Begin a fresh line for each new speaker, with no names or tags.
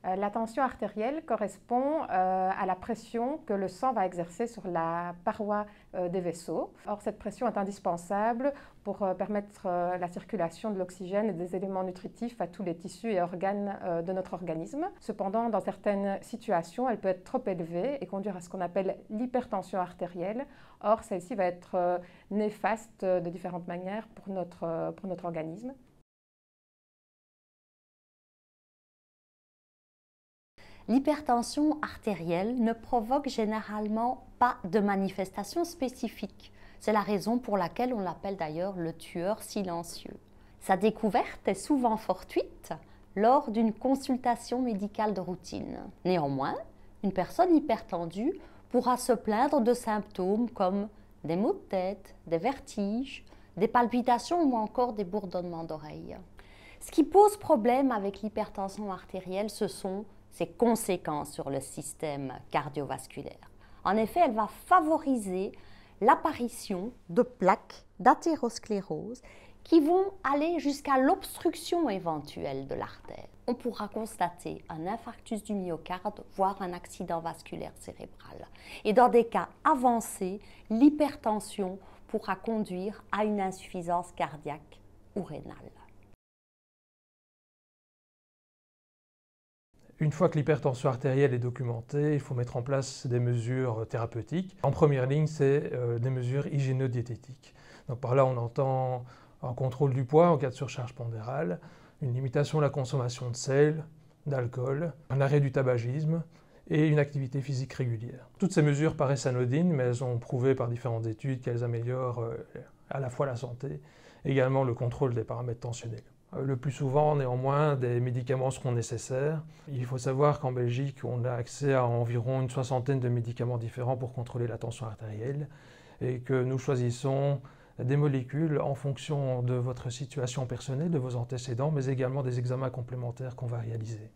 La tension artérielle correspond à la pression que le sang va exercer sur la paroi des vaisseaux. Or, cette pression est indispensable pour permettre la circulation de l'oxygène et des éléments nutritifs à tous les tissus et organes de notre organisme. Cependant, dans certaines situations, elle peut être trop élevée et conduire à ce qu'on appelle l'hypertension artérielle. Or, celle-ci va être néfaste de différentes manières pour notre organisme.
L'hypertension artérielle ne provoque généralement pas de manifestations spécifiques. C'est la raison pour laquelle on l'appelle d'ailleurs le tueur silencieux. Sa découverte est souvent fortuite lors d'une consultation médicale de routine. Néanmoins, une personne hypertendue pourra se plaindre de symptômes comme des maux de tête, des vertiges, des palpitations ou encore des bourdonnements d'oreilles. Ce qui pose problème avec l'hypertension artérielle, ce sont ses conséquences sur le système cardiovasculaire. En effet, elle va favoriser l'apparition de plaques d'athérosclérose qui vont aller jusqu'à l'obstruction éventuelle de l'artère. On pourra constater un infarctus du myocarde, voire un accident vasculaire cérébral. Et dans des cas avancés, l'hypertension pourra conduire à une insuffisance cardiaque ou rénale.
Une fois que l'hypertension artérielle est documentée, il faut mettre en place des mesures thérapeutiques. En première ligne, c'est des mesures hygiéno-diététiques. Donc par là, on entend un contrôle du poids en cas de surcharge pondérale, une limitation de la consommation de sel, d'alcool, un arrêt du tabagisme et une activité physique régulière. Toutes ces mesures paraissent anodines, mais elles ont prouvé par différentes études qu'elles améliorent à la fois la santé, également le contrôle des paramètres tensionnels. Le plus souvent, néanmoins, des médicaments seront nécessaires. Il faut savoir qu'en Belgique, on a accès à environ une soixantaine de médicaments différents pour contrôler la tension artérielle et que nous choisissons des molécules en fonction de votre situation personnelle, de vos antécédents, mais également des examens complémentaires qu'on va réaliser.